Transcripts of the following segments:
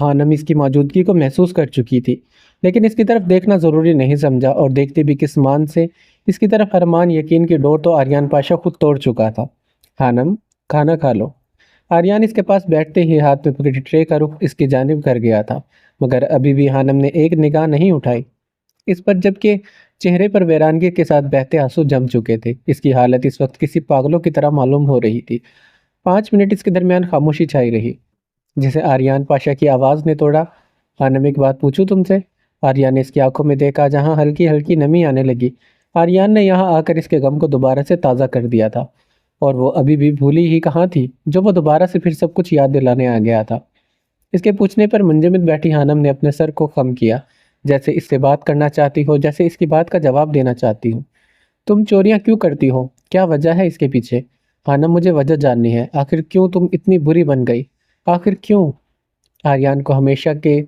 हानम इसकी मौजूदगी को महसूस कर चुकी थी, लेकिन इसकी तरफ देखना ज़रूरी नहीं समझा और देखते भी किस मान से इसकी तरफ अरमान यकीन की डोर तो आर्यन पाशा खुद तोड़ चुका था। हानम, खाना खा लो। आर्यन इसके पास बैठते ही हाथ में पकड़ी ट्रे का रुख इसकी जानिब कर गया था, मगर अभी भी हानम ने एक निगाह नहीं उठाई इस पर, जबकि चेहरे पर वीरानगी के साथ बहते आंसू जम चुके थे। इसकी हालत इस वक्त किसी पागलों की तरह मालूम हो रही थी। 5 मिनट इसके दरमियान खामोशी छाई रही, जिसे आर्यन पाशा की आवाज़ ने तोड़ा। खानम, एक बात पूछूं तुमसे? आर्यन ने इसकी आंखों में देखा, जहां हल्की हल्की नमी आने लगी। आर्यन ने यहाँ आकर इसके गम को दोबारा से ताज़ा कर दिया था, और वो अभी भी भूली ही कहाँ थी, जो वो दोबारा से फिर सब कुछ याद दिलाने आ गया था। इसके पूछने पर मुंजमद बैठी हानम ने अपने सर को खम किया, जैसे इससे बात करना चाहती हो, जैसे इसकी बात का जवाब देना चाहती हो। तुम चोरियां क्यों करती हो? क्या वजह है इसके पीछे? हानम, मुझे वजह जाननी है। आखिर क्यों तुम इतनी बुरी बन गई? आखिर क्यों? आर्यन को हमेशा के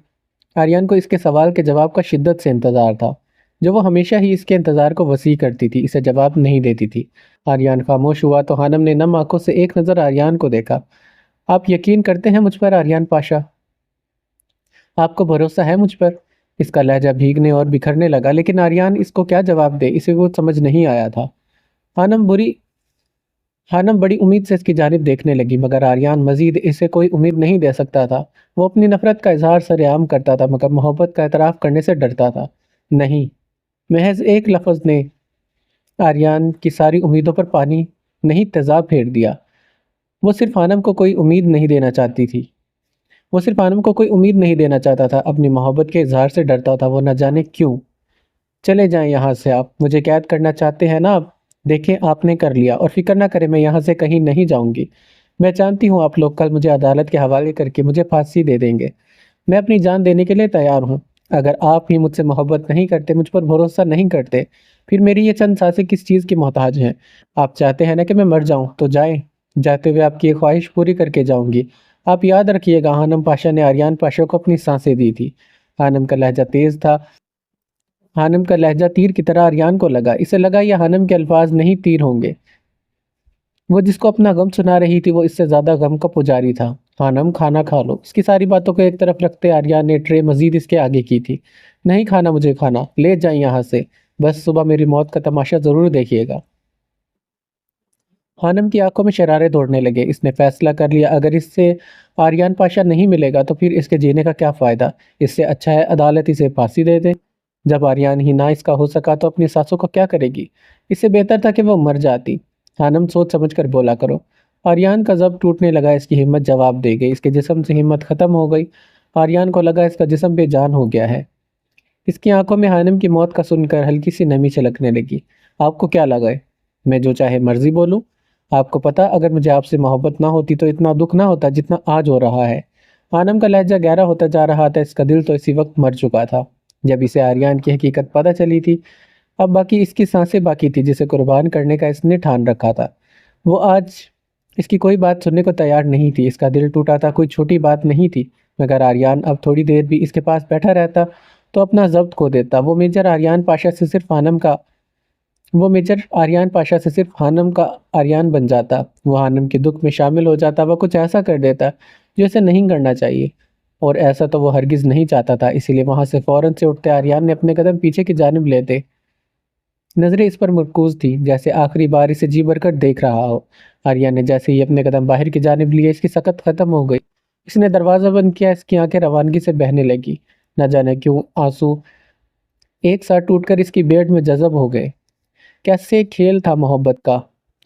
आर्यन को इसके सवाल के जवाब का शिद्दत से इंतज़ार था, जो वो हमेशा ही इसके इंतज़ार को वसी करती थी, इसे जवाब नहीं देती थी। आर्यन खामोश हुआ तो हानम ने नम आंखों से एक नज़र आर्यन को देखा। आप यकीन करते हैं मुझ पर आर्यन पाशा? आपको भरोसा है मुझ पर? इसका लहजा भीगने और बिखरने लगा, लेकिन आर्यन इसको क्या जवाब दे, इसे वो समझ नहीं आया था। हानम बुरी हानम बड़ी उम्मीद से इसकी जानिब देखने लगी, मगर आर्यन मजीद इसे कोई उम्मीद नहीं दे सकता था। वो अपनी नफरत का इजहार सरेआम करता था, मगर मोहब्बत का एतराफ़ करने से डरता था। नहीं, महज एक लफ्ज़ ने आर्यन की सारी उम्मीदों पर पानी नहीं तेज़ाब फेर दिया। वो सिर्फ हानम को कोई उम्मीद नहीं देना चाहती थी वो सिर्फ हानम को कोई उम्मीद नहीं देना चाहता था, अपनी मोहब्बत के इजहार से डरता था, वो न जाने क्यों। चले जाएं यहाँ से। आप मुझे कैद करना चाहते हैं ना? आप देखें, आपने कर लिया, और फिक्र ना करें, मैं यहाँ से कहीं नहीं जाऊंगी। मैं जानती हूँ आप लोग कल मुझे अदालत के हवाले करके मुझे फांसी दे देंगे। मैं अपनी जान देने के लिए तैयार हूँ। अगर आप ही मुझसे मोहब्बत नहीं करते, मुझ पर भरोसा नहीं करते, फिर मेरी ये चंद सांसें किस चीज़ की मोहताज हैं? आप चाहते हैं ना कि मैं मर जाऊँ? तो जाएं। जाते हुए आपकी ये ख्वाहिश पूरी करके जाऊंगी। आप याद रखिएगा, हानम पाशा ने आर्यन पाशा को अपनी सांसें दी थी। हानम का लहजा तेज था। हानम का लहजा तीर की तरह आर्यन को लगा। इसे लगा ये हानम के अल्फाज नहीं, तीर होंगे। वो जिसको अपना गम सुना रही थी, वो इससे ज्यादा गम का पुजारी था। हानम, खाना खा लो। इसकी सारी बातों को एक तरफ रखते आर्यन ने ट्रे मजीद इसके आगे की थी। नहीं खाना मुझे खाना, ले जाए यहाँ से। बस सुबह मेरी मौत का तमाशा जरूर देखिएगा। हानम की आंखों में शरारे दौड़ने लगे। इसने फैसला कर लिया, अगर इससे आर्यन पाशा नहीं मिलेगा तो फिर इसके जीने का क्या फ़ायदा। इससे अच्छा है अदालत इसे फांसी दे दे। जब आर्यन ही ना इसका हो सका तो अपनी सासों को क्या करेगी? इससे बेहतर था कि वो मर जाती। हानम, सोच समझ कर बोला करो। आर्यन का जब टूटने लगा, इसकी हिम्मत जवाब दे गई। इसके जिस्म से हिम्मत ख़त्म हो गई। आर्यन को लगा इसका जिस्म बेजान हो गया है। इसकी आंखों में हानम की मौत का सुनकर हल्की सी नमी छलकने लगी। आपको क्या लगा है मैं जो चाहे मर्जी बोलूं? आपको पता, अगर मुझे आपसे मोहब्बत ना होती तो इतना दुख ना होता जितना आज हो रहा है। हानम का लहजा गहरा होता जा रहा था। इसका दिल तो इसी वक्त मर चुका था जब इसे आर्यन की हकीकत पता चली थी। अब बाकी इसकी सांसें बाकी थी, जिसे कुर्बान करने का इसने ठान रखा था। वो आज इसकी कोई बात सुनने को तैयार नहीं थी। इसका दिल टूटा था, कोई छोटी बात नहीं थी। मगर आर्यन अब थोड़ी देर भी इसके पास बैठा रहता तो अपना जब्त खो देता। वो मेजर आर्यन पाशा से सिर्फ हानम का आर्यन बन जाता। वो हानम के दुख में शामिल हो जाता। वह कुछ ऐसा कर देता जो इसे नहीं करना चाहिए, और ऐसा तो वो हरगिज़ नहीं चाहता था। इसीलिए वहां से फौरन से उठते आर्यन ने अपने कदम पीछे की जानिब लेते नजरें इस पर मरकूज थी, जैसे आखिरी बार इसे जी भरकर देख रहा हो। आर्यन ने जैसे ही अपने कदम बाहर की जानिब लिए, इसकी सकत खत्म हो गई। इसने दरवाज़ा बंद किया। इसकी आंखें रवानगी से बहने लगी। न जाने क्यों आंसू एक साथ टूटकर इसकी बेड में जज़ब हो गए। कैसे खेल था मोहब्बत का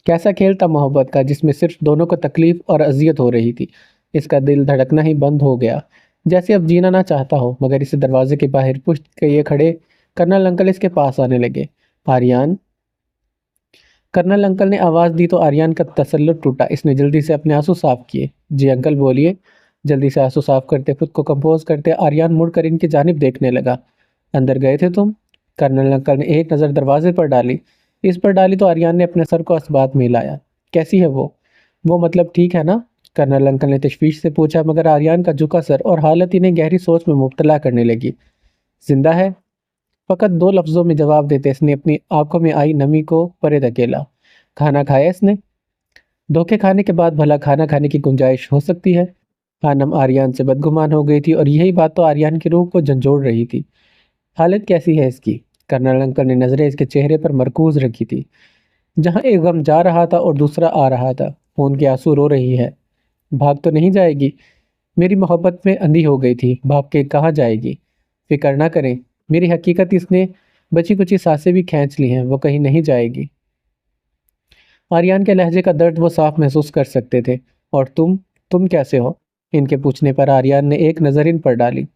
कैसा खेल था मोहब्बत का, जिसमें सिर्फ दोनों को तकलीफ और अजियत हो रही थी। इसका दिल धड़कना ही बंद हो गया, जैसे अब जीना ना चाहता हो। मगर इसे दरवाजे के बाहर पुष्ट किए खड़े कर्नल अंकल इसके पास आने लगे। आर्यन, कर्नल अंकल ने आवाज़ दी तो आर्यन का तसल्लुत टूटा। इसने जल्दी से अपने आंसू साफ किए। जी अंकल, बोलिए। जल्दी से आंसू साफ करते, खुद को कंपोज करते आर्यन मुड़कर इनकी जानिब देखने लगा। अंदर गए थे तुम? कर्नल अंकल ने एक नज़र दरवाजे पर डाली। इस पर डाली तो आर्यन ने अपने सर को असबात में हिलाया। कैसी है वो मतलब ठीक है ना? कर्नल अंकल ने तशवीश से पूछा, मगर आर्यन का झुका सर और हालत इन्हें गहरी सोच में मुब्तला करने लगी। जिंदा है? फ़कत दो लफ्ज़ों में जवाब देते इसने अपनी आंखों में आई नमी को परे धकेला। खाना खाया इसने? धोखे खाने के बाद भला खाना खाने की गुंजाइश हो सकती है? हानम आर्यन से बदगुमान हो गई थी और यही बात तो आर्यन की रूह को झंझोड़ रही थी। हालत कैसी है इसकी? कर्नल अंकल ने नजरें इसके चेहरे पर मरकूज रखी थी, जहां एक गम जा रहा था और दूसरा आ रहा था। खून के आंसू रो रही है। भाग तो नहीं जाएगी? मेरी मोहब्बत में अंधी हो गई थी, भाग के कहाँ जाएगी? फिक्र ना करें, मेरी हकीकत इसने बची कुची सांसें भी खींच ली हैं, वो कहीं नहीं जाएगी। आर्यन के लहजे का दर्द वो साफ महसूस कर सकते थे। और तुम कैसे हो? इनके पूछने पर आर्यन ने एक नज़र इन पर डाली।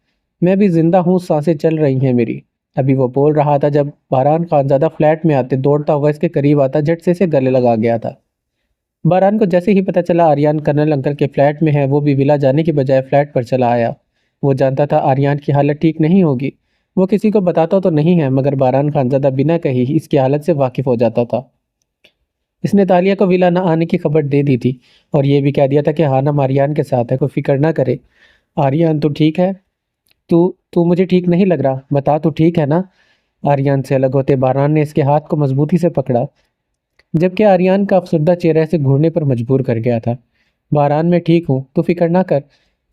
मैं भी जिंदा हूँ, सांसें चल रही हैं मेरी। अभी वो बोल रहा था जब बारान खानजादा फ्लैट में आते दौड़ता हुआ इसके करीब आता, झट से इसे गले लगा गया था। बारान को जैसे ही पता चला आर्यन कर्नल अंकल के फ्लैट में है, वो भी विला जाने की बजाय फ्लैट पर चला आया। वो जानता था आर्यन की हालत ठीक नहीं होगी। वो किसी को बताता तो नहीं है, मगर बारान खानजादा बिना कहे ही इसकी हालत से वाकिफ हो जाता था। इसने तालिया को विला न आने की खबर दे दी थी और ये भी कह दिया था कि हानम आर्यन के साथ है, कोई फिक्र ना करे। आर्यन तू ठीक है? तू तू मुझे ठीक नहीं लग रहा, बता तू ठीक है ना? आर्यन से अलग होते बारान ने इसके हाथ को मजबूती से पकड़ा, जबकि आर्यन का अफसरदा चेहरा से घूरने पर मजबूर कर गया था। बारान मैं ठीक हूँ, तू फिक्र ना कर।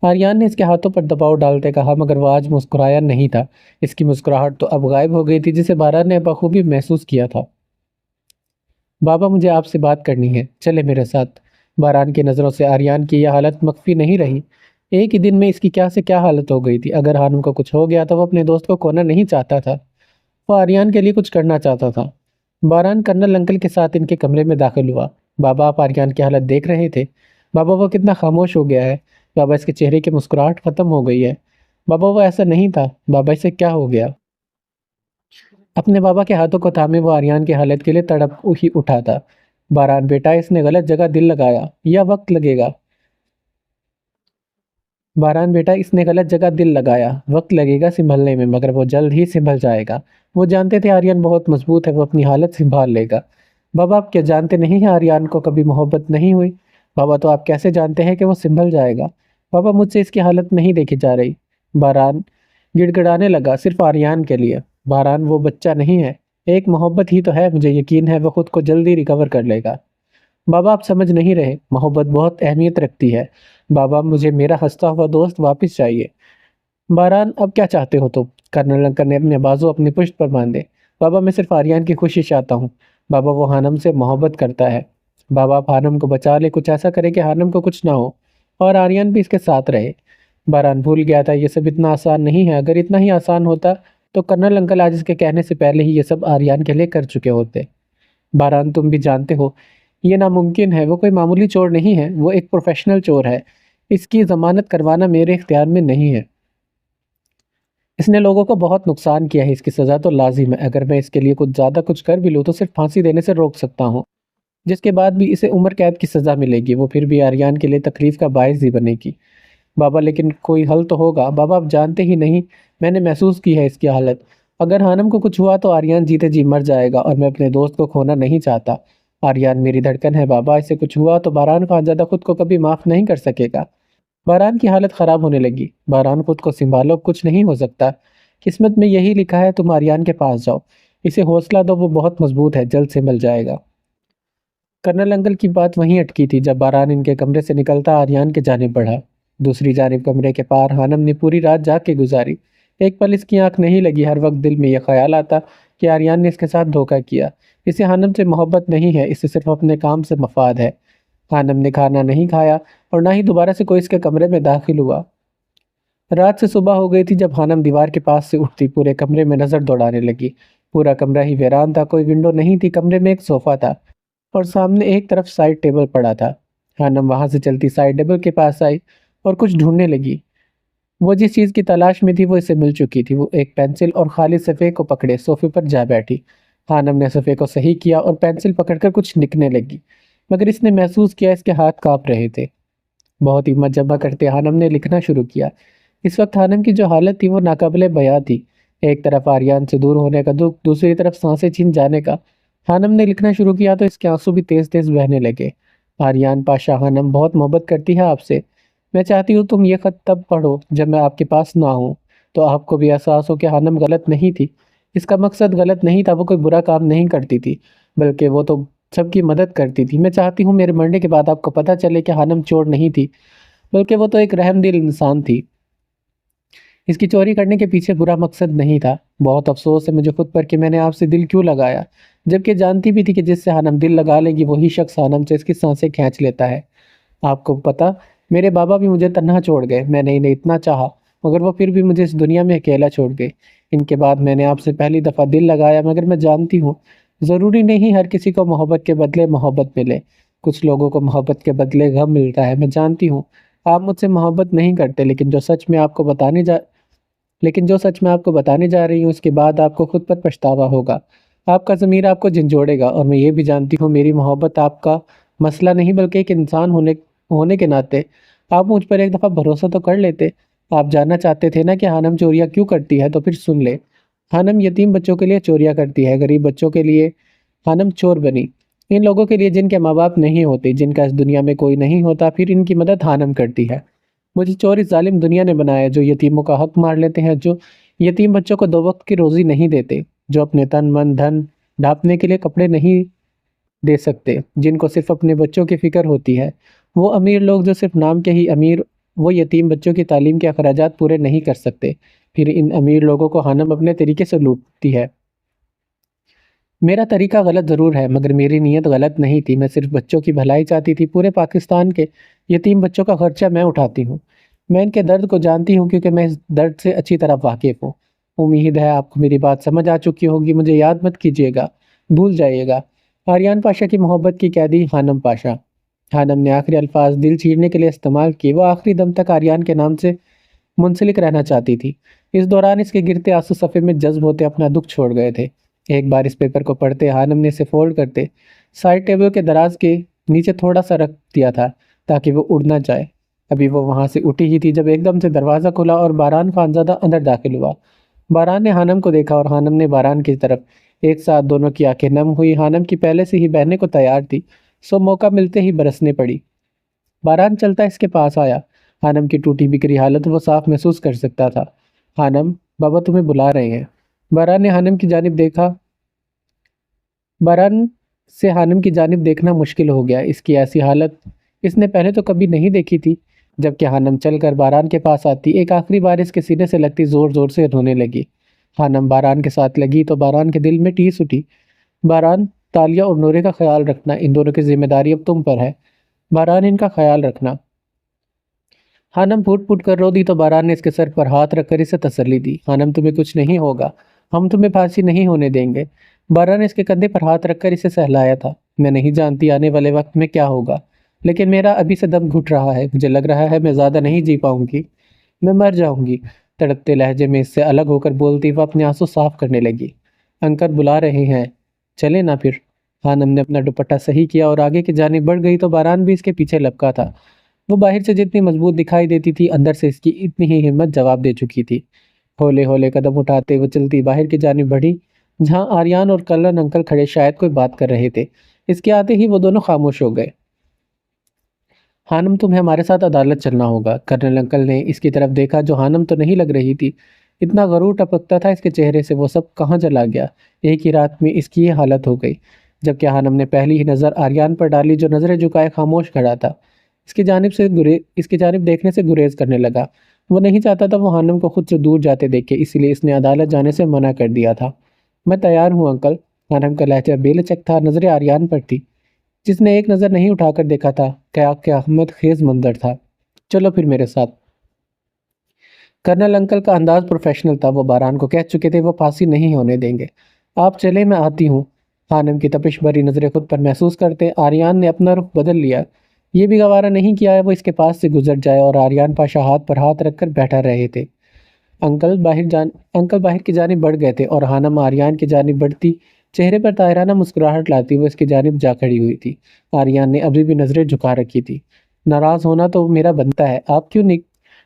आर्यन ने इसके हाथों पर दबाव डालते कहा, मगर वो आज मुस्कुराया नहीं था। इसकी मुस्कुराहट तो अब गायब हो गई थी, जिसे बारान ने बखूबी महसूस किया था। बाबा मुझे आपसे बात करनी है, चले मेरे साथ। बारान की नज़रों से आर्यन की यह हालत मख्फी नहीं रही। एक ही दिन में इसकी क्या से क्या हालत हो गई थी। अगर हानम को कुछ हो गया तो वो अपने दोस्त को खोना नहीं चाहता था, वो आर्यन के लिए कुछ करना चाहता था। बारान कर्नल अंकल के साथ इनके कमरे में दाखिल हुआ। बाबा आप आर्यन की हालत देख रहे थे? बाबा वो कितना खामोश हो गया है। बाबा इसके चेहरे की मुस्कुराहट खत्म हो गई है। बाबा वो ऐसा नहीं था। बाबा इसे क्या हो गया? अपने बाबा के हाथों को थामे वो आर्यन की हालत के लिए तड़प ही उठा था। बारान बेटा, इसने गलत जगह दिल लगाया, या वक्त लगेगा। बारान बेटा, इसने गलत जगह दिल लगाया, वक्त लगेगा संभलने में, मगर वो जल्द ही संभल जाएगा। वो जानते थे आर्यन बहुत मजबूत है, वो अपनी हालत संभाल लेगा। बाबा आप क्या जानते नहीं हैं आर्यन को कभी मोहब्बत नहीं हुई? बाबा तो आप कैसे जानते हैं कि वो संभल जाएगा? बाबा मुझसे इसकी हालत नहीं देखी जा रही। बारान गिड़गिड़ाने लगा, सिर्फ आर्यन के लिए। बारान वो बच्चा नहीं है, एक मोहब्बत ही तो है, मुझे यकीन है वो खुद को जल्दी रिकवर कर लेगा। बाबा आप समझ नहीं रहे, मोहब्बत बहुत अहमियत रखती है। बाबा मुझे मेरा हंसता हुआ दोस्त वापस चाहिए। बारान अब क्या चाहते हो तुम? कर्नल अंकल ने अपने बाजू अपनी पुश्त पर बांधे। बाबा मैं सिर्फ आर्यन की खुशी चाहता हूँ। बाबा वो हानम से मोहब्बत करता है। बाबा आप हानम को बचा ले, कुछ ऐसा करे कि हानम को कुछ ना हो और आर्यन भी इसके साथ रहे। बारान भूल गया था ये सब इतना आसान नहीं है। अगर इतना ही आसान होता तो कर्नल अंकल आज इसके कहने से पहले ही ये सब आर्यन के लिए कर चुके होते। बारान तुम भी जानते हो ये नामुमकिन है। वो कोई मामूली चोर नहीं है, वो एक प्रोफेशनल चोर है। इसकी जमानत करवाना मेरे इख्तियार में नहीं है। इसने लोगों को बहुत नुकसान किया है, इसकी सज़ा तो लाजिम है। अगर मैं इसके लिए कुछ ज़्यादा कुछ कर भी लूँ तो सिर्फ फांसी देने से रोक सकता हूँ, जिसके बाद भी इसे उम्र कैद की सज़ा मिलेगी। वो फिर भी आर्यन के लिए तकलीफ का बायस ही बनेगी। बाबा लेकिन कोई हल तो होगा। बाबा आप जानते ही नहीं, मैंने महसूस की है इसकी हालत। अगर हानम को कुछ हुआ तो आर्यन जीते जी मर जाएगा और मैं अपने दोस्त को खोना नहीं चाहता। आर्यन मेरी धड़कन है बाबा, इसे कुछ हुआ तो बारान खानज़ादा खुद को कभी माफ़ नहीं कर सकेगा। बारान की हालत ख़राब होने लगी। बारान खुद को संभालो, कुछ नहीं हो सकता। किस्मत में यही लिखा है, तुम आर्यन के पास जाओ, इसे हौसला दो, वो बहुत मजबूत है, जल्द से मिल जाएगा। कर्नल अंकल की बात वहीं अटकी थी जब बारान इनके कमरे से निकलता आर्यन के जानिब बढ़ा। दूसरी जानिब कमरे के पार हानम ने पूरी रात जाग के गुजारी। एक पल इसकी आंख नहीं लगी। हर वक्त दिल में यह ख्याल आता कि आर्यन ने इसके साथ धोखा किया। इसे हानम से मोहब्बत नहीं है, इसे सिर्फ अपने काम से मफाद है। हानम ने खाना नहीं खाया और ना ही दोबारा से कोई इसके कमरे में दाखिल हुआ। रात से सुबह हो गई थी जब हानम दीवार के पास से उठती पूरे कमरे में नजर दौड़ाने लगी। पूरा कमरा ही वीरान था, कोई विंडो नहीं थी। कमरे में एक सोफा था और सामने एक तरफ साइड टेबल पड़ा था। हानम वहां से चलती साइड टेबल के पास आई और कुछ ढूंढने लगी। वो जिस चीज़ की तलाश में थी वो इसे मिल चुकी थी। वो एक पेंसिल और खाली सफ़े को पकड़े सोफे पर जा बैठी। हानम ने सफ़े को सही किया और पेंसिल पकड़कर कुछ लिखने लगी, मगर इसने महसूस किया इसके हाथ काँप रहे थे। बहुत हिम्मत जमा करते हानम ने लिखना शुरू किया। इस वक्त हानम की जो हालत थी वो नाकाबिले बयां थी। एक तरफ आर्यन से दूर होने का दुख, दूसरी तरफ सांसें छीन जाने का। हानम ने लिखना शुरू किया तो इसके आंसू भी तेज तेज बहने लगे। आर्यन पाशा, हानम बहुत मोहब्बत करती है आपसे। मैं चाहती हूँ तुम ये खत तब पढ़ो जब मैं आपके पास ना हूँ, तो आपको भी एहसास हो कि हानम गलत नहीं थी। इसका मकसद गलत नहीं था, वो कोई बुरा काम नहीं करती थी, बल्कि वो तो सबकी मदद करती थी। मैं चाहती हूँ मेरे मरने के बाद आपको पता चले कि हानम चोर नहीं थी, बल्कि वो तो एक रहमदिल इंसान थी। इसकी चोरी करने के पीछे बुरा मकसद नहीं था। बहुत अफसोस है मुझे खुद पर कि मैंने आपसे दिल क्यों लगाया, जबकि जानती भी थी कि जिससे हानम दिल लगा लेगी वही शख्स हानम से इसकी सांसें खींच लेता है। आपको पता, मेरे बाबा भी मुझे तन्हा छोड़ गए। मैंने इन्हें इतना चाहा, मगर वो फिर भी मुझे इस दुनिया में अकेला छोड़ गए। इनके बाद मैंने आपसे पहली दफ़ा दिल लगाया, मगर मैं जानती हूँ ज़रूरी नहीं हर किसी को मोहब्बत के बदले मोहब्बत मिले। कुछ लोगों को मोहब्बत के बदले गम मिलता है। मैं जानती हूँ आप मुझसे मोहब्बत नहीं करते, लेकिन जो सच मैं आपको बताने जा रही हूँ उसके बाद आपको खुद पर पछतावा होगा। आपका ज़मीर आपको झंझोड़ेगा। और मैं ये भी जानती हूँ मेरी मोहब्बत आपका मसला नहीं, बल्कि एक इंसान होने होने के नाते आप मुझ पर एक दफ़ा भरोसा तो कर लेते। आप जानना चाहते थे ना कि हानम चोरियाँ क्यों करती है, तो फिर सुन ले। हानम यतीम बच्चों के लिए चोरियाँ करती है, गरीब बच्चों के लिए हानम चोर बनी। इन लोगों के लिए जिनके माँ बाप नहीं होते, जिनका इस दुनिया में कोई नहीं होता, फिर इनकी मदद हानम करती है। मुझे चोर इस जालिम दुनिया ने बनाया है, जो यतीमों का हक मार लेते हैं, जो यतीम बच्चों को दो वक्त की रोजी नहीं देते, जो अपने तन मन धन ढांपने के लिए कपड़े नहीं दे सकते, जिनको सिर्फ अपने बच्चों की फिक्र होती है। वो अमीर लोग जो सिर्फ नाम के ही अमीर, वो यतीम बच्चों की तालीम के अखराजात पूरे नहीं कर सकते। फिर इन अमीर लोगों को हानम अपने तरीके से लूटती है। मेरा तरीका गलत ज़रूर है, मगर मेरी नीयत गलत नहीं थी। मैं सिर्फ बच्चों की भलाई चाहती थी। पूरे पाकिस्तान के यतीम बच्चों का खर्चा मैं उठाती हूँ। मैं इनके दर्द को जानती हूँ, क्योंकि मैं इस दर्द से अच्छी तरह वाकिफ़ हूँ। उम्मीद है आपको मेरी बात समझ आ चुकी होगी। मुझे याद मत कीजिएगा, भूल जाइएगा। आर्यान पाशा की मोहब्बत की कैदी हानम पाशा। हानम ने आखिरी अल्फाज दिल चीरने के लिए इस्तेमाल किए। वो आखिरी दम तक आर्यान के नाम से मुंसलिक रहना चाहती थी। इस दौरान इसके गिरते आंसू सफ़े में जज्ब होते अपना दुख छोड़ गए थे। एक बार इस पेपर को पढ़ते हानम ने इसे फोल्ड करते साइड टेबल के दराज के नीचे थोड़ा सा रख दिया था, ताकि वो उड़ ना जाए। अभी वो वहां से उठी ही थी जब एकदम से दरवाज़ा खुला और बारान खानज़ादा अंदर दाखिल हुआ। बारान ने हानम को देखा और हानम ने बारान की तरफ। एक साथ दोनों की आंखें नम हुई। हानम की पहले से ही बहने को तैयार थी, सो मौका मिलते ही बरसने पड़ी। बारान चलता इसके पास आया। हानम की टूटी बिखरी हालत वो साफ महसूस कर सकता था। हानम, बाबा तुम्हें बुला रहे हैं। बारान ने हानम की जानिब देखा। बारान से हानम की जानिब देखना मुश्किल हो गया। इसकी ऐसी हालत इसने पहले तो कभी नहीं देखी थी। जबकि हानम चलकर बारान के पास आती, एक आखिरी बार इसके सीने से लगती, जोर जोर से रोने लगी। हानम बारान के साथ लगी तो बारान के दिल में टीस उठी। बारान, तालिया और नूरे का ख्याल रखना, इन दोनों की जिम्मेदारी अब तुम पर है। बारान, इनका ख्याल रखना। हानम फूट फूट कर रो दी तो बारान ने इसके सर पर हाथ रखकर इसे तसल्ली दी। हानम, तुम्हें कुछ नहीं होगा, हम तुम्हें फांसी नहीं होने देंगे। बारान ने इसके कंधे पर हाथ रखकर इसे सहलाया था। मैं नहीं जानती आने वाले वक्त में क्या होगा, लेकिन मेरा अभी से दम घुट रहा है। मुझे लग रहा है मैं ज़्यादा नहीं जी पाऊंगी, मैं मर जाऊंगी। तड़पते लहजे में इससे अलग होकर बोलती वह अपने आंसू साफ करने लगी। अंकल बुला रहे हैं, चले ना फिर। हानम ने अपना दुपट्टा सही किया और आगे की जानिब बढ़ गई तो बारान भी इसके पीछे लपका था। वो बाहर से जितनी मजबूत दिखाई देती थी, अंदर से इसकी इतनी ही हिम्मत जवाब दे चुकी थी। हौले हौले कदम उठाते वो चलती बाहर की जानिब बढ़ी, जहां आर्यान और कल्लन अंकल खड़े शायद कोई बात कर रहे थे। इसके आते ही वो दोनों खामोश हो गए। हानम, तुम्हें हमारे साथ अदालत चलना होगा। कर्नल अंकल ने इसकी तरफ देखा, जो हानम तो नहीं लग रही थी। इतना गरूर टपकता था इसके चेहरे से। वो सब कहाँ चला गया। एक ही रात में इसकी ये हालत हो गई। जबकि हानम ने पहली ही नज़र आर्यान पर डाली, जो नज़रें झुकाए खामोश खड़ा था। इसकी जानिब देखने से गुरेज करने लगा। वो नहीं चाहता था वो हानम को खुद से दूर जाते देखे, इसलिए इसने अदालत जाने से मना कर दिया था। मैं तैयार हूँ अंकल। हानम का लहजा बेलचक था, नजरें आर्यान पर थी, जिसने एक नज़र नहीं उठाकर देखा था। क्या अहमद खेज मंजर था। चलो फिर मेरे साथ। कर्नल अंकल का अंदाज प्रोफेशनल था। वो बारान को कह चुके थे वो फांसी नहीं होने देंगे। आप चले, मैं आती हूँ। हानम की तपिश भरी नज़रें खुद पर महसूस करते आर्यान ने अपना रुख बदल लिया। ये भी गवारा नहीं किया है वो इसके पास से गुजर जाए, और आर्यान पाशा हाथ पर हाथ रखकर बैठा रहे थे। अंकल बाहर की जानिब बढ़ गए थे और हानम आर्यान की जानिब बढ़ती, चेहरे पर तायराना मुस्कुराहट लाती वो इसकी जानिब जा खड़ी हुई थी। आर्यान ने अभी भी नज़रें झुका रखी थी। नाराज़ होना तो मेरा बनता है, आप क्यों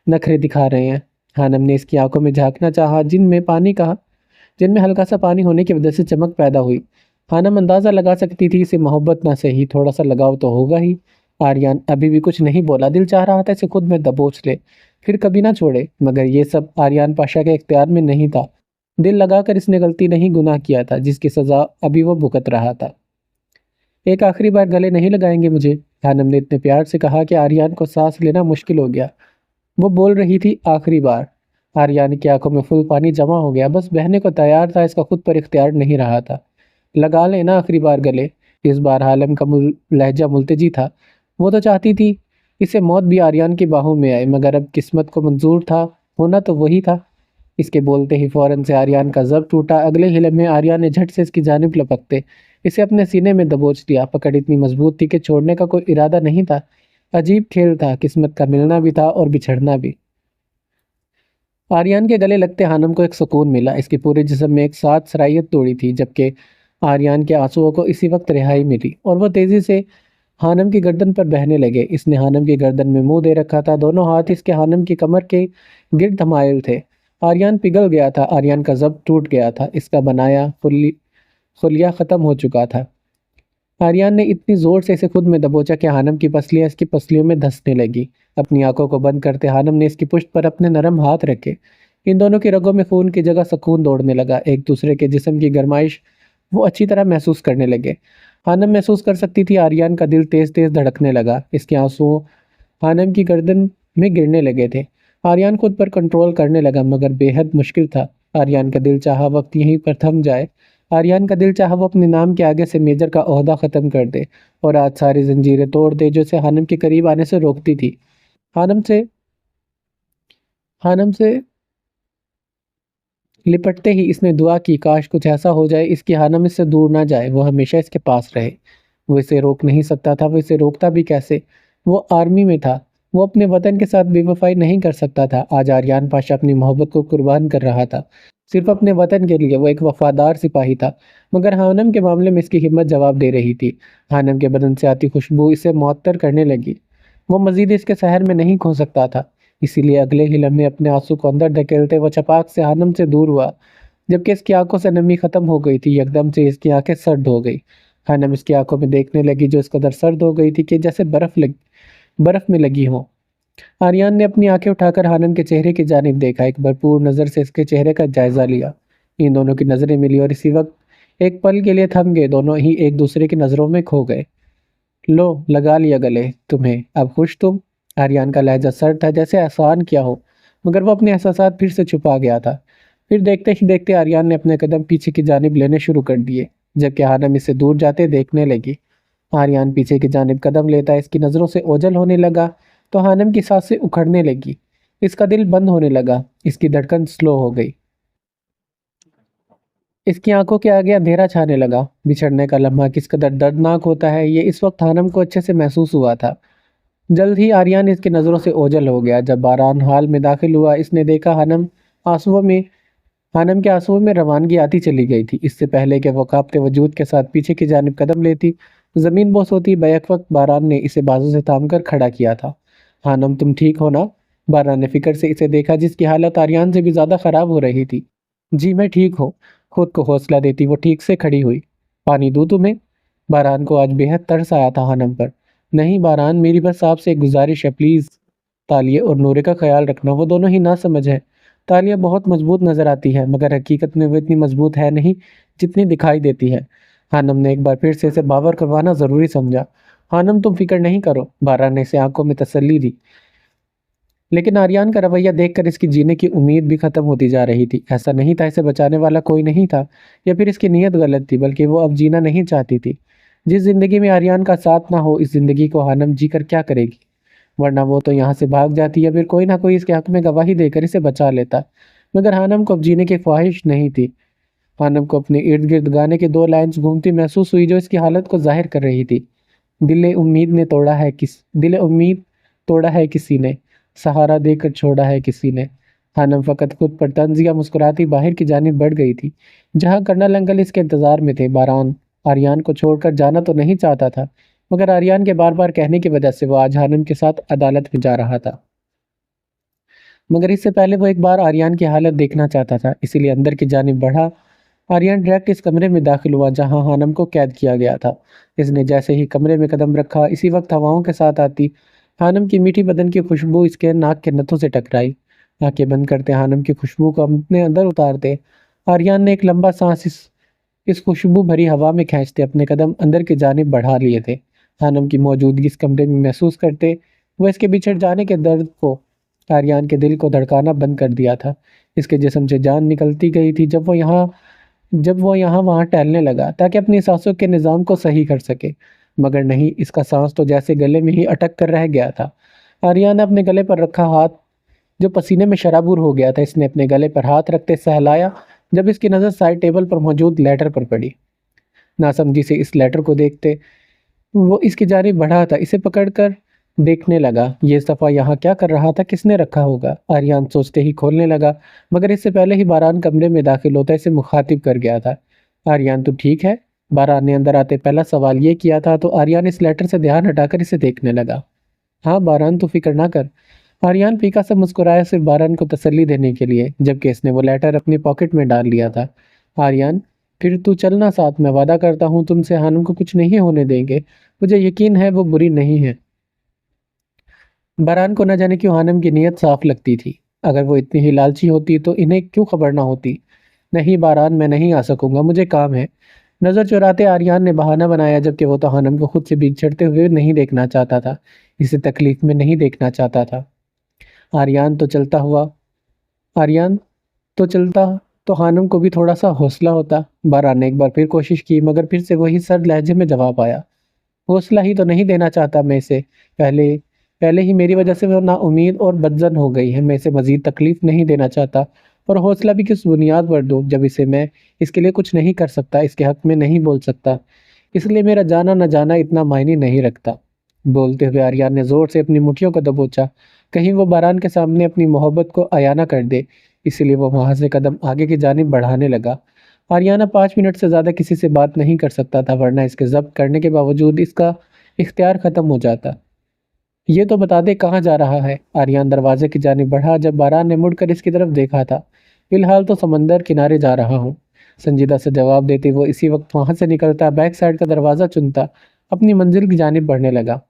नखरे दिखा रहे हैं। हानम ने इसकी आंखों में झांकना चाहा, जिनमें हल्का सा पानी होने की वजह से चमक पैदा हुई। हानम अंदाज़ा लगा सकती थी इसे मोहब्बत ना सही, थोड़ा सा लगाव तो होगा ही। आर्यन अभी भी कुछ नहीं बोला। दिल चाह रहा था इसे खुद में दबोच ले, फिर कभी ना छोड़े, मगर ये सब आर्यन पाशा के इख्तियार में नहीं था। दिल लगाकर इसने गलती नहीं, गुनाह किया था, जिसकी सज़ा अभी वो भुगत रहा था। एक आखिरी बार गले नहीं लगाएंगे मुझे। हानम ने इतने प्यार से कहा कि आर्यन को सांस लेना मुश्किल हो गया। वो बोल रही थी आखिरी बार। आर्यन की आंखों में फुल पानी जमा हो गया, बस बहने को तैयार था, इसका खुद पर इख्तियार नहीं रहा था। लगा लेना आखिरी बार गले। इस बार हालम का लहजा मुल्तजी था। वो तो चाहती थी इसे मौत भी आर्यन की बाहों में आए, मगर अब किस्मत को मंजूर था होना तो वही था। इसके बोलते ही फौरन से आर्यन का जब टूटा। अगले हिले में आर्यन ने झट से इसकी जानिब लपकते इसे अपने सीने में दबोच लिया। पकड़ इतनी मजबूत थी कि छोड़ने का कोई इरादा नहीं था। अजीब खेल था, किस्मत का मिलना भी था और बिछड़ना भी। आर्यन के गले लगते हानम को एक सुकून मिला। इसके पूरे जिस्म में एक साथ सराहियत तोड़ी थी, जबकि आर्यन के आंसुओं को इसी वक्त रिहाई मिली और वह तेजी से हानम की गर्दन पर बहने लगे। इसने हानम की गर्दन में मुंह दे रखा था, दोनों हाथ इसके हानम की कमर के गिर्द धमायल थे। आर्यन पिघल गया था, आर्यन का जब्त टूट गया था, इसका बनाया खुलिया खत्म हो चुका था। आर्यन ने इतनी जोर से इसे खुद में दबोचा कि हानम की पसलियां इसकी पसलियों में धंसने लगी। अपनी आंखों को बंद करते हानम ने इसकी पुष्ट पर अपने नरम हाथ रखे। इन दोनों की रगों में खून की जगह सुकून दौड़ने लगा। एक दूसरे के जिस्म की गरमाइश वो अच्छी तरह महसूस करने लगे। हानम महसूस कर सकती थी आर्यन का दिल तेज तेज धड़कने लगा। इसके आंसू हानम की गर्दन में गिरने लगे थे। आर्यन खुद पर कंट्रोल करने लगा, मगर बेहद मुश्किल था। आर्यन का दिल चाहा वक्त यहीं पर थम जाए। आर्यन का दिल चाहा वो अपने नाम के आगे से मेजर का ओहदा ख़त्म कर दे और आज सारी जंजीरें तोड़ दे जो इसे हानम के करीब आने से रोकती थी। हानम से हानम से लिपटते ही इसने दुआ की, काश कुछ ऐसा हो जाए इसकी हानम इससे दूर ना जाए, वो हमेशा इसके पास रहे। वो इसे रोक नहीं सकता था, वो इसे रोकता भी कैसे। वो आर्मी में था, वो अपने वतन के साथ बेवफाई नहीं कर सकता था। आज आर्यन पाशा अपनी मोहब्बत को कुर्बान कर रहा था, सिर्फ अपने वतन के लिए। वो एक वफादार सिपाही था, मगर हानम के मामले में इसकी हिम्मत जवाब दे रही थी। हानम के बदन से आती खुशबू इसे मुअत्तर करने लगी। वो मजीद इसके शहर में नहीं खो सकता था, इसीलिए अगले ही लम्हे अपने आंसू को अंदर धकेलते वो छपाक से हानम से दूर हुआ। जबकि इसकी आंखों से नमी खत्म हो गई थी, एकदम से इसकी आंखें सर्द हो गई। हानम इसकी आंखों में देखने लगी, जो इस कदर सर्द हो गई थी कि जैसे बर्फ में लगी हो। आर्यन ने अपनी आंखें उठाकर हानम के चेहरे की जानिब देखा, एक भरपूर नजर से इसके चेहरे का जायजा लिया। इन दोनों की नजरें मिली और इसी वक्त एक पल के लिए थम गए। दोनों ही एक दूसरे की नजरों में खो गए। लो, लगा लिया गले तुम्हें, अब खुश तुम? आर्यन का लहजा सर्द था, जैसे एहसान किया हो, मगर वो अपने एहसासात फिर से छुपा गया था। फिर देखते ही देखते आर्यन ने अपने कदम पीछे की जानिब लेने शुरू कर दिए, जबकि हानम इससे दूर जाते देखने लगी। आर्यन पीछे की जानिब कदम लेता इसकी नज़रों से ओझल होने लगा, तो हानम की सांसें उखड़ने लगी। इसका दिल बंद होने लगा, इसकी धड़कन स्लो हो गई। इसकी आंखों के आगे अंधेरा छाने लगा। बिछड़ने का लम्हा किस कदर दर्दनाक होता है, ये इस वक्त हानम को अच्छे से महसूस हुआ था। जल्द ही आर्यन इसकी नज़रों से ओझल हो गया। जब बारान हाल में दाखिल हुआ, इसने देखा आंसुओं में हानम के आंसुओं में रवानगी आती चली गई थी। इससे पहले कि वो कांपते वजूद के साथ पीछे की जानिब कदम लेती, जमीन बोस होती, बैक वक्त बारान ने इसे बाजू से थाम कर खड़ा किया था। हानम, तुम ठीक हो ना? बारान ने फिक्र से इसे देखा, जिसकी हालत आर्यन से भी ज्यादा खराब हो रही थी। जी मैं ठीक हूँ, खुद को हौसला देती वो ठीक से खड़ी हुई। पानी दूँ तुम्हें? बारान को आज बेहद तरस आया था हानम पर। नहीं बारान, मेरी बस आपसे एक गुजारिश है, प्लीज़। तालिया और नूरे का ख्याल रखना, वो दोनों ही ना समझ है। तालिया बहुत मजबूत नजर आती है, मगर हकीकत में वो इतनी मजबूत है नहीं जितनी दिखाई देती है। हानम ने एक बार फिर से इसे बावर करवाना जरूरी समझा। हानम, तुम फिक्र नहीं करो, बारान ने इसे आंखों में तसल्ली दी। लेकिन आर्यन का रवैया देखकर इसकी जीने की उम्मीद भी खत्म होती जा रही थी। ऐसा नहीं था इसे बचाने वाला कोई नहीं था, या फिर इसकी नीयत गलत थी, बल्कि वो अब जीना नहीं चाहती थी। जिस जिंदगी में आर्यन का साथ ना हो, इस जिंदगी को हानम जी कर क्या करेगी? वरना वो तो यहाँ से भाग जाती, या फिर कोई ना कोई इसके हक में गवाही देकर इसे बचा लेता। मगर हानम को अब जीने की ख्वाहिश नहीं थी। हानम को अपने इर्द गिर्द गाने के दो लाइन्स घूमती महसूस हुई, जो इसकी हालत को जाहिर कर रही थी। दिल उम्मीद तोड़ा है किसी ने, सहारा देकर छोड़ा है किसी ने। हानम फ़कत खुद पर तंज या मुस्कुराती बाहर की जानिब बढ़ गई थी, जहाँ कर्नल अंकल इसके इंतजार में थे। बारान आर्यन को छोड़कर जाना तो नहीं चाहता था, मगर आर्यन के बार बार कहने की वजह से वो आज हानम के साथ अदालत में जा रहा था। मगर इससे पहले वो एक बार आर्यन की हालत देखना चाहता था, इसीलिए अंदर की जानिब बढ़ा। आर्यन डायरेक्ट इस कमरे में दाखिल हुआ जहां हानम को कैद किया गया था। इसने जैसे ही कमरे में कदम रखा, इसी वक्त हवाओं के साथ आती हानम की मीठी बदन की खुशबू इसके नाक के नथों से टकराई। आंखें बंद करते हानम की खुशबू को अपने अंदर उतारते आर्यन ने एक लंबा सांस इस खुशबू भरी हवा में खींचते अपने कदम अंदर की जानिब बढ़ा लिए थे। हानम की मौजूदगी इस कमरे में महसूस करते वह इसके बिछड़ जाने के दर्द को आर्यन के दिल को धड़काना बंद कर दिया था। इसके जिस्म से जान निकलती गई थी जब वो यहाँ वहाँ टहलने लगा ताकि अपनी सांसों के निज़ाम को सही कर सके। मगर नहीं, इसका सांस तो जैसे गले में ही अटक कर रह गया था। आर्यन ने अपने गले पर रखा हाथ जो पसीने में शराबूर हो गया था, इसने अपने गले पर हाथ रखते सहलाया जब इसकी नज़र साइड टेबल पर मौजूद लेटर पर पड़ी। नासमझी से इस लेटर को देखते वो इसकी जानिब बढ़ा था, इसे पकड़कर देखने लगा। ये सफ़ा यहाँ क्या कर रहा था, किसने रखा होगा? आर्यन सोचते ही खोलने लगा, मगर इससे पहले ही बारान कमरे में दाखिल होता इसे मुखातिब कर गया था। आर्यन, तो ठीक है? बारान ने अंदर आते पहला सवाल ये किया था, तो आर्यन इस लेटर से ध्यान हटाकर इसे देखने लगा। हाँ बारान, तो फिक्र ना कर। आर्यन फीका से मुस्कुराया, सिर्फ बारान को तसल्ली देने के लिए, जबकि इसने वो लेटर अपनी पॉकेट में डाल लिया था। आर्यन, फिर तू चलना साथ में, वादा करता हूँ तुमसे हानम को कुछ नहीं होने देंगे। मुझे यकीन है वो बुरी नहीं है। बारान को न जाने क्यों हानम की नीयत साफ लगती थी। अगर वो इतनी ही लालची होती तो इन्हें क्यों खबर ना होती। नहीं बारान, मैं नहीं आ सकूंगा, मुझे काम है। नज़र चुराते आर्यन ने बहाना बनाया, जबकि वो तो हानम को खुद से बिछड़ते हुए नहीं देखना चाहता था, इसे तकलीफ में नहीं देखना चाहता था। आर्यन तो चलता हुआ आर्यन तो चलता तो हानम को भी थोड़ा सा हौसला होता। बारान ने एक बार फिर कोशिश की, मगर फिर से वही सर्द लहजे में जवाब आया। हौसला ही तो नहीं देना चाहता मैं इसे। पहले पहले ही मेरी वजह से वो नाउम्मीद और बदजन हो गई है। मैं इसे मजीद तकलीफ नहीं देना चाहता, और हौसला भी किस बुनियाद पर दूँ जब इसे मैं इसके लिए कुछ नहीं कर सकता, इसके हक में नहीं बोल सकता। इसलिए मेरा जाना न जाना इतना मायने नहीं रखता। बोलते हुए आर्यन ने जोर से अपनी मुट्ठियों को दबोचा, कहीं वो बारान के सामने अपनी मोहब्बत को अया न कर दे। इसलिए वो वहां से कदम आगे की जानिब बढ़ाने लगा। आर्याना 5 मिनट से ज़्यादा किसी से बात नहीं कर सकता था, वरना इसके जब्त करने के बावजूद इसका इख्तियार ख़त्म हो जाता। ये तो बता दे कहाँ जा रहा है? आर्यन दरवाजे की जानिब बढ़ा, जब बारान ने मुड़कर इसकी तरफ देखा था। फिलहाल तो समंदर किनारे जा रहा हूँ, संजीदा से जवाब देते वो इसी वक्त वहां से निकलता, बैक साइड का दरवाज़ा चुनता, अपनी मंजिल की जानिब बढ़ने लगा।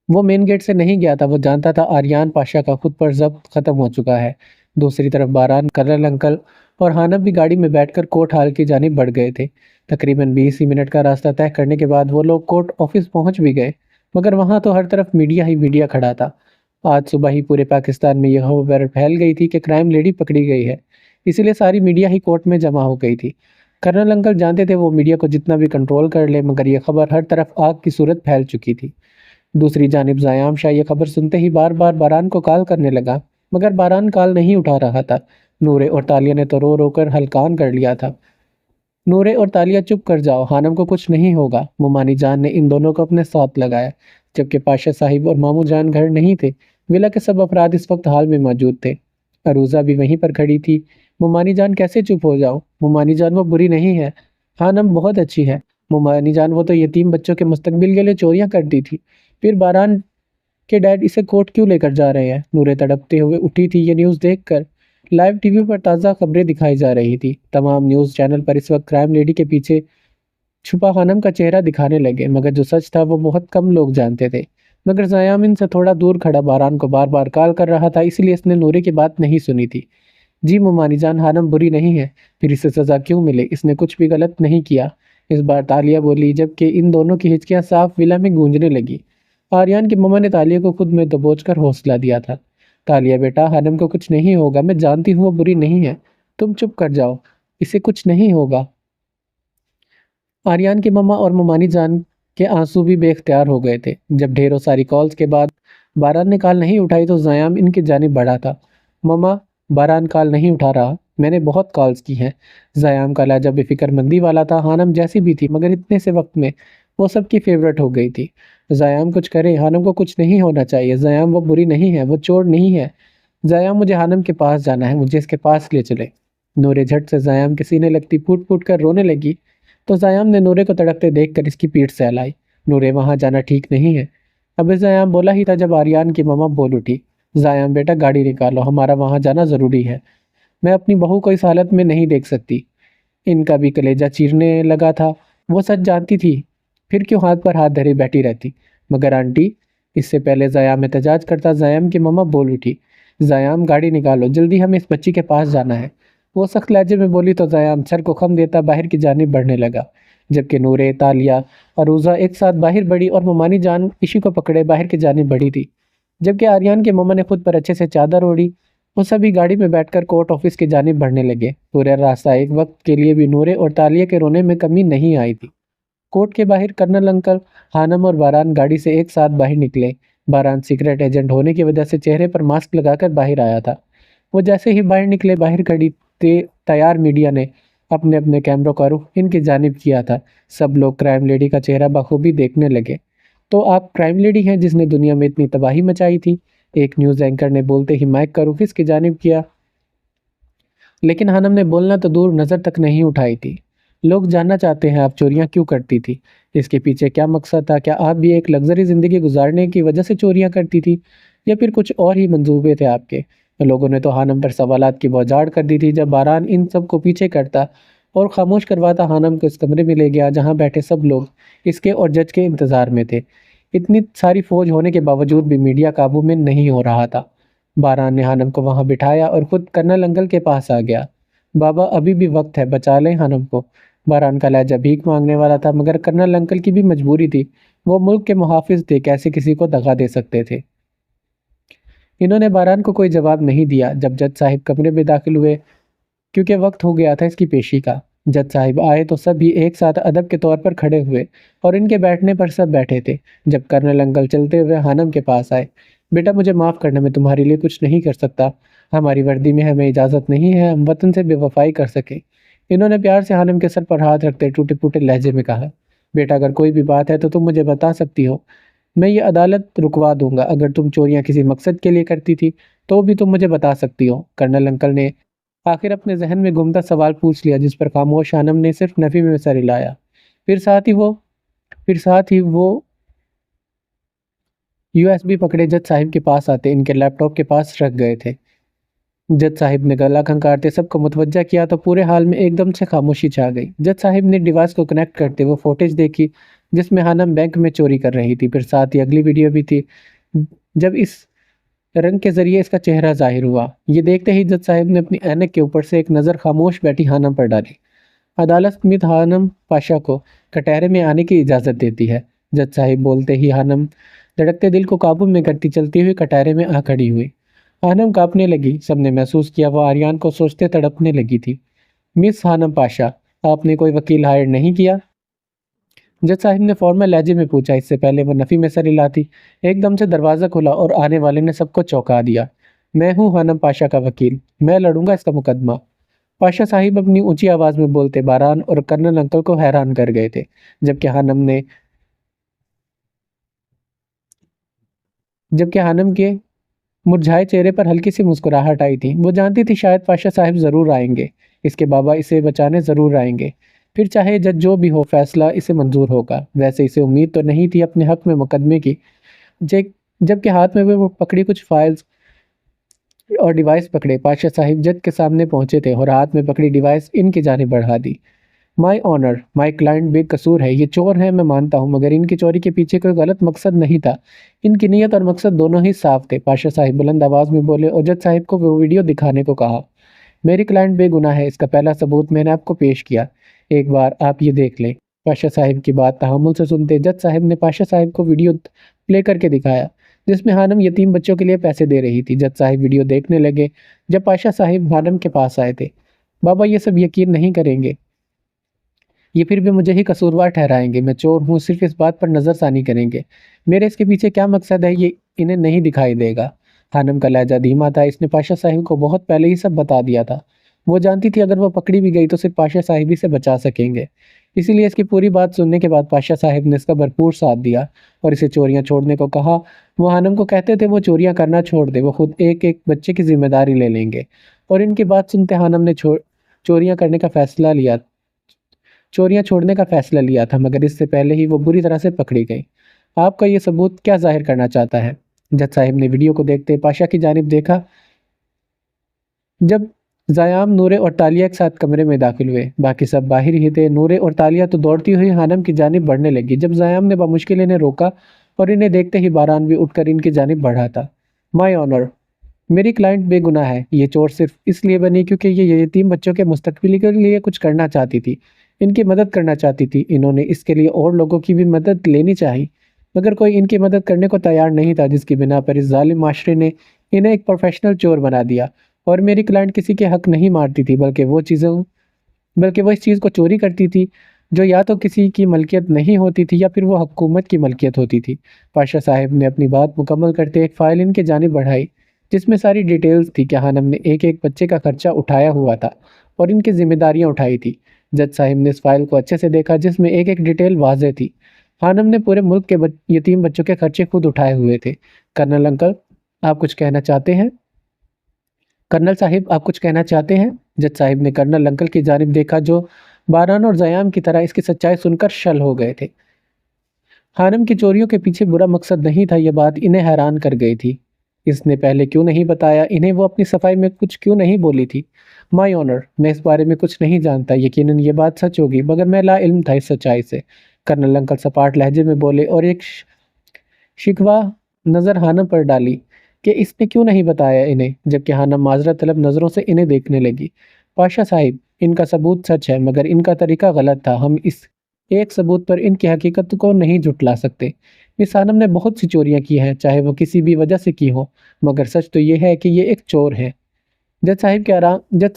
वो मेन गेट से नहीं गया था, वो जानता था आर्यन पाशा का खुद पर जब्त खत्म हो चुका है। दूसरी तरफ बारान, कर्नल अंकल और हानफ भी गाड़ी में बैठकर कोर्ट हाल की जानिब बढ़ गए थे। तकरीबन 20 ही मिनट का रास्ता तय करने के बाद वो लोग कोर्ट ऑफिस पहुंच भी गए, मगर वहां तो हर तरफ मीडिया ही मीडिया खड़ा था। आज सुबह ही पूरे पाकिस्तान में यह खबर फैल गई थी कि क्राइम लेडी पकड़ी गई है, इसीलिए सारी मीडिया ही कोर्ट में जमा हो गई थी। कर्नल अंकल जानते थे वो मीडिया को जितना भी कंट्रोल कर ले, मगर यह खबर हर तरफ आग की सूरत फैल चुकी थी। दूसरी जानिब ज़याम शाह ये खबर सुनते ही बार बार बारान को कॉल करने लगा, मगर बारान कॉल नहीं उठा रहा था। नूरे और तालिया ने तो रो रो कर हलकान कर लिया था। नूरे और तालिया, चुप कर जाओ, हानम को कुछ नहीं होगा। मुमानी जान ने इन दोनों को अपने साथ लगाया, जबकि पाशा साहिब और मामू जान घर नहीं थे। विला के सब अफराद इस वक्त हाल में मौजूद थे। अरूजा भी वहीं पर खड़ी थी। मुमानी जान, कैसे चुप हो जाओ? मुमानी जान, वो बुरी नहीं है, हानम बहुत अच्छी है। मुमानी जान, वो तो यतीम बच्चों के मुस्तकबिल के लिए चोरियां करती थी। फिर बारान के डैड इसे कोर्ट क्यों लेकर जा रहे हैं? नूरे तड़पते हुए उठी थी ये न्यूज़ देखकर। लाइव टीवी पर ताज़ा खबरें दिखाई जा रही थी। तमाम न्यूज़ चैनल पर इस वक्त क्राइम लेडी के पीछे छुपा खानम का चेहरा दिखाने लगे, मगर जो सच था वो बहुत कम लोग जानते थे। मगर ज़यामिन से थोड़ा दूर खड़ा बारान को बार बार कॉल कर रहा था, इसलिए इसने नूरे की बात नहीं सुनी थी। जी मुमानी जान, हानम बुरी नहीं है, फिर इसे सज़ा क्यों मिले? इसने कुछ भी गलत नहीं किया। इस बार तालिया बोली, जबकि इन दोनों की हिचकियाँ साफ विला में गूंजने लगी। आर्यन की मम्मा ने तालिया को खुद में दबोच कर हौसला दिया था। तालिया बेटा, हानम को कुछ नहीं होगा, मैं जानती हूँ वो बुरी नहीं है, तुम चुप कर जाओ, इसे कुछ नहीं होगा। आर्यन की मम्मा और मुमानी जान के आंसू भी बेख्तियार हो गए थे। जब ढेरों सारी कॉल्स के बाद बारान ने कॉल नहीं उठाई तो ज़याम इनकी जानिब बढ़ा था। मम्मा, बारान कॉल नहीं उठा रहा, मैंने बहुत कॉल्स की हैं। ज़याम का लहजा बेफिक्रमंदी वाला था। हानम जैसी भी थी, मगर इतने से वक्त में वो सबकी फेवरेट हो गई थी। ज़याम कुछ करे, हानम को कुछ नहीं होना चाहिए। ज़याम वो बुरी नहीं है, वो चोर नहीं है। ज़याम, मुझे हानम के पास जाना है, मुझे इसके पास ले चले। नूरे झट से ज़याम के सीने लगती फूट फूट कर रोने लगी, तो ज़याम ने नूरे को तड़पते देखकर इसकी पीठ सहलाई। नूरे, वहाँ जाना ठीक नहीं है। अबे ज़याम बोला ही था जब आर्यन की मम्मा बोल उठी। ज़याम बेटा, गाड़ी निकालो, हमारा वहाँ जाना ज़रूरी है। मैं अपनी बहू को इस हालत में नहीं देख सकती। इनका भी कलेजा चीरने लगा था। वो सच जानती थी, फिर क्यों हाथ पर हाथ धरे बैठी रहती? मगर आंटी, इससे पहले ज़याम एहतजाज करता, ज़याम की मम्मा बोल उठी। ज़याम, गाड़ी निकालो, जल्दी हमें इस बच्ची के पास जाना है। वो सख्त लहजे में बोली तो ज़याम सर को खम देता बाहर की जानिब बढ़ने लगा। जबकि नूरे, तालिया, अरूजा एक साथ बाहर बढ़ी और ममानी जान इशी को पकड़े बाहर की जानिब बढ़ी थी। जबकि आर्यन के मम्मा ने खुद पर अच्छे से चादर ओढ़ी। वो सभी गाड़ी में बैठकर कोर्ट ऑफिस की जानिब बढ़ने लगे। पूरा रास्ता एक वक्त के लिए भी नूरे और तालिया के रोने में कमी नहीं आई थी। कोर्ट के बाहर कर्नल अंकल, हानम और बारान गाड़ी से एक साथ बाहर निकले। बारान सीक्रेट एजेंट होने की वजह से चेहरे पर मास्क लगाकर बाहर आया था। वो जैसे ही बाहर निकले, बाहर खड़ी तैयार मीडिया ने अपने अपने कैमरों का रुख इनकी जानिब किया था। सब लोग क्राइम लेडी का चेहरा बखूबी देखने लगे। तो आप क्राइम लेडी हैं जिसने दुनिया में इतनी तबाही मचाई थी, एक न्यूज़ एंकर ने बोलते ही माइक का रुख इसकी जानिब किया। लेकिन हानम ने बोलना तो दूर, नज़र तक नहीं उठाई थी। लोग जानना चाहते हैं आप चोरियां क्यों करती थी, इसके पीछे क्या मकसद था? क्या आप भी एक लग्जरी ज़िंदगी गुजारने की वजह से चोरियां करती थी, या फिर कुछ और ही मंसूबे थे आपके? लोगों ने तो हानम पर सवालात की बौछार कर दी थी। जब बारान इन सब को पीछे करता और खामोश करवाता हानम को इस कमरे में ले गया जहाँ बैठे सब लोग इसके और जज के इंतज़ार में थे। इतनी सारी फौज होने के बावजूद भी मीडिया काबू में नहीं हो रहा था। बारान ने हानम को वहां बिठाया और खुद कर्नल अंकल के पास आ गया। बाबा, अभी भी वक्त है, बचा लें हानम को। बारान का लहजा भीख मांगने वाला था, मगर कर्नल अंकल की भी मजबूरी थी। वो मुल्क के मुहाफिज थे, कैसे किसी को दगा दे सकते थे? इन्होंने बारान को कोई जवाब नहीं दिया। जब जज साहिब कमरे में दाखिल हुए, क्योंकि वक्त हो गया था इसकी पेशी का, जज साहिब आए तो सभी एक साथ अदब के तौर पर खड़े हुए और इनके बैठने पर सब बैठे थे। जब कर्नल अंकल चलते हुए हानम के पास आए, बेटा मुझे माफ़ करना, मैं तुम्हारे लिए कुछ नहीं कर सकता। हमारी वर्दी में हमें इजाज़त नहीं है हम वतन से बेवफाई कर सकें। इन्होंने प्यार से हानम के सर पर हाथ रखते टूटे फूटे लहजे में कहा, बेटा अगर कोई भी बात है तो तुम मुझे बता सकती हो। मैं ये अदालत रुकवा दूंगा। अगर तुम चोरियां किसी मकसद के लिए करती थी तो भी तुम मुझे बता सकती हो। कर्नल अंकल ने आखिर अपने जहन में घूमता सवाल पूछ लिया, जिस पर खामोश आनम ने सिर्फ नफी में सर हिलाया। फिर साथ ही वो फिर साथ ही वो यूएसबी पकड़े जज साहिब के पास आते इनके लैपटॉप के पास रख गए थे। जज साहिब ने गला खंकारते सबको मुतवज्जा किया तो पूरे हाल में एकदम से खामोशी छा गई। जज साहिब ने डिवाइस को कनेक्ट करते वो फुटेज देखी जिसमें हानम बैंक में चोरी कर रही थी। फिर साथ ही अगली वीडियो भी थी, जब इस रंग के जरिए इसका चेहरा जाहिर हुआ। ये देखते ही जज साहिब ने अपनी ऐनक के ऊपर से एक नज़र खामोश बैठी हानम पर डाली। अदालत में हानम पाशा को कटहरे में आने की इजाज़त देती है। जज साहिब बोलते ही हानम धड़कते दिल को काबू में करती चलती हुई कटहरे में आ खड़ी हुई। हानम कांपने लगी। सबने महसूस किया वो आर्यन को सोचते तड़पने लगी थी। मिस हानम पाशा, आपने कोई वकील हायर नहीं किया? जज साहिब ने फॉर्मल लहजे में पूछा। इससे पहले वो नफ़ी में सर हिलाती, एकदम से दरवाज़ा खुला और आने वाले ने सबको चौंका दिया। मैं हूँ हानम पाशा का वकील, मैं लड़ूंगा इसका मुकदमा। पाशा साहिब अपनी ऊंची आवाज़ में बोलते बारान और कर्नल अंकल को हैरान कर गए थे। जबकि हानम ने जबकि हानम के मुरझाए चेहरे पर हल्की सी मुस्कुराहट आई थी। वो जानती थी शायद पाशा साहिब ज़रूर आएंगे, इसके बाबा इसे बचाने ज़रूर आएंगे। फिर चाहे जज जो भी हो, फैसला इसे मंजूर होगा। वैसे इसे उम्मीद तो नहीं थी अपने हक में मुकदमे की। जे जबकि हाथ में वो पकड़ी कुछ फाइल्स और डिवाइस पकड़े, पाशा साहिब जज के सामने पहुंचे थे और हाथ में पकड़ी डिवाइस इनकी जानिब बढ़ा दी। माई ऑनर, माई क्लाइंट बेकसूर है, ये चोर है मैं मानता हूँ, मगर इनकी चोरी के पीछे कोई गलत मकसद नहीं था। इनकी नीयत और मकसद दोनों ही साफ थे। पाशा साहिब बुलंद आवाज़ में बोले और जज साहिब को वो वीडियो दिखाने को कहा। मेरी क्लाइंट बेगुनाह है, इसका पहला सबूत मैंने आपको पेश किया, एक बार आप ये देख लें। पाशा साहिब की बात तहम्मुल से सुनते जज साहिब ने पाशा साहिब को वीडियो प्ले करके दिखाया जिसमें हानम यतीम बच्चों के लिए पैसे दे रही थी। जज साहिब वीडियो देखने लगे। जब पाशा साहिब हानम के पास आए थे, बाबा ये सब यकीन नहीं करेंगे, ये फिर भी मुझे ही कसूरवार ठहराएंगे। मैं चोर हूँ, सिर्फ इस बात पर नज़रसानी करेंगे। मेरे इसके पीछे क्या मकसद है ये इन्हें नहीं दिखाई देगा। हानम का लहजा धीमा था। इसने पाशा साहिब को बहुत पहले ही सब बता दिया था। वो जानती थी अगर वो पकड़ी भी गई तो सिर्फ पाशा साहिब ही से बचा सकेंगे। इसीलिए इसकी पूरी बात सुनने के बाद पाशा साहिब ने इसका भरपूर साथ दिया और इसे चोरियां छोड़ने को कहा। वो हानम को कहते थे वो चोरियां करना छोड़ दे, वो खुद एक एक बच्चे की जिम्मेदारी ले लेंगे। और इनकी बात सुनते हानम ने चोरियां करने का फैसला लिया चोरियां छोड़ने का फैसला लिया था, मगर इससे पहले ही वो बुरी तरह से पकड़ी गई। आपका ये सबूत क्या जाहिर करना चाहता है? जज साहिब ने वीडियो को देखते पाशा की जानिब देखा। जब ज़याम, नूरे और तालिया एक साथ कमरे में दाखिल हुए, बाकी सब बाहर ही थे। नूरे और तालिया तो दौड़ती हुई हानम की जानिब बढ़ने लगी। जब ज़याम ने बामुश्किल इन्हें रोका और इन्हें देखते ही बारान भी उठकर इनकी जानिब बढ़ा था। माई ऑनर, मेरी क्लाइंट बेगुनाह है। ये चोर सिर्फ इसलिए बनी क्योंकि ये यतीम बच्चों के मुस्तकबिल के लिए कुछ करना चाहती थी। इनकी मदद करना चाहती थी। इन्होंने इसके लिए और लोगों की भी मदद लेनी चाहिए, मगर कोई इनकी मदद करने को तैयार नहीं था, जिसकी बिना पर इस जालिम माशरे ने इन्हें एक प्रोफेशनल चोर बना दिया। और मेरी क्लाइंट किसी के हक नहीं मारती थी, बल्कि वो इस चीज़ को चोरी करती थी जो या तो किसी की मलकियत नहीं होती थी या फिर वो हुकूमत की मलकियत होती थी। पाशा साहब ने अपनी बात मुकम्मल करते एक फ़ाइल इनके जानिब बढ़ाई, जिसमें सारी डिटेल्स थी कि हानम ने एक-एक बच्चे का खर्चा उठाया हुआ था और इनकी ज़िम्मेदारियाँ उठाई थी। जज साहिब ने इस फ़ाइल को अच्छे से देखा, जिसमें एक-एक डिटेल वाज़ेह थी। हानम ने पूरे मुल्क के यतीम बच्चों के खर्चे खुद उठाए हुए थे। कर्नल अंकल, आप कुछ कहना चाहते हैं? कर्नल साहिब, आप कुछ कहना चाहते हैं? जज साहिब ने कर्नल अंकल की जानिब देखा, जो बारान और ज़याम की तरह इसकी सच्चाई सुनकर शल हो गए थे। हानम की चोरियों के पीछे बुरा मकसद नहीं था, यह बात इन्हें हैरान कर गई थी। इसने पहले क्यों नहीं बताया? इन्हें वो अपनी सफाई में कुछ क्यों नहीं बोली थी? माय ऑनर, मैं इस बारे में कुछ नहीं जानता। यकीनन ये बात सच होगी, मगर मैं ला इल्म था इस सच्चाई से। कर्नल अंकल सपाट लहजे में बोले और एक शिकवा नज़र हानम पर डाली कि इसने क्यों नहीं बताया इन्हें, जबकि हानम माजरत तलब नज़रों से इन्हें देखने लगी। पाशा साहिब, इनका सबूत सच है, मगर इनका तरीका गलत था। हम इस एक सबूत पर इनकी हकीकत को नहीं झुटला सकते। मिस हानम ने बहुत सी चोरियां की हैं, चाहे वो किसी भी वजह से की हो, मगर सच तो ये है कि ये एक चोर है। जज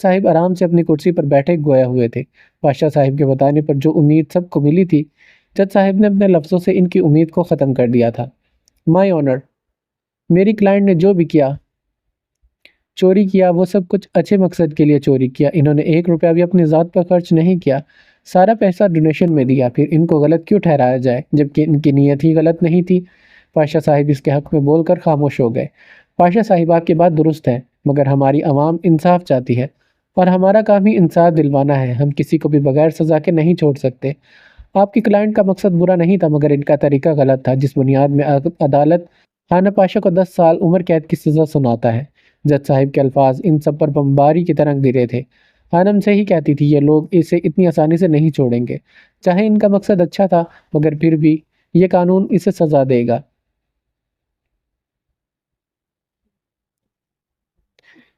साहिब आराम से अपनी कुर्सी पर बैठे गोया हुए थे। पाशा साहिब के बताने पर जो उम्मीद सबको मिली थी, जज साहिब ने अपने लफ्ज़ों से इनकी उम्मीद को ख़त्म कर दिया था। माय ऑनर, मेरी क्लाइंट ने जो भी चोरी किया वो सब कुछ अच्छे मकसद के लिए चोरी किया। इन्होंने 1 रुपया भी अपनी ज़ात पर खर्च नहीं किया, सारा पैसा डोनेशन में दिया। फिर इनको गलत क्यों ठहराया जाए, जबकि इनकी नीयत ही गलत नहीं थी? पाशा साहिब इसके हक में बोलकर खामोश हो गए। पाशा साहिब, आपकी बात दुरुस्त है, मगर हमारी आवाम इंसाफ चाहती है और हमारा काम ही इंसाफ दिलवाना है। हम किसी को भी बगैर सज़ा के नहीं छोड़ सकते। आपकी क्लाइंट का मकसद बुरा नहीं था, मगर इनका तरीका गलत था। जिस बुनियाद में अदालत हाना पाशा को 10 साल उम्र कैद की सज़ा सुनाता है। जज साहिब के अल्फाज इन सब पर बमबारी की तरह गिरे थे। हानम से ही कहती थी, ये लोग इसे इतनी आसानी से नहीं छोड़ेंगे। चाहे इनका मकसद अच्छा था, मगर फिर भी ये कानून इसे सज़ा देगा।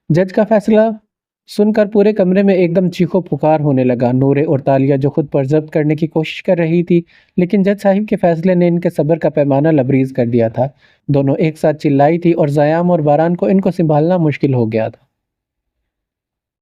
जज का फैसला सुनकर पूरे कमरे में एकदम चीखो पुकार होने लगा। नूरे और तालिया, जो खुद पर जब्त करने की कोशिश कर रही थी, लेकिन जज साहिब के फैसले ने इनके सब्र का पैमाना लबरीज कर दिया था। दोनों एक साथ चिल्लाई थी और ज़याम और बारान को इनको संभालना मुश्किल हो गया था।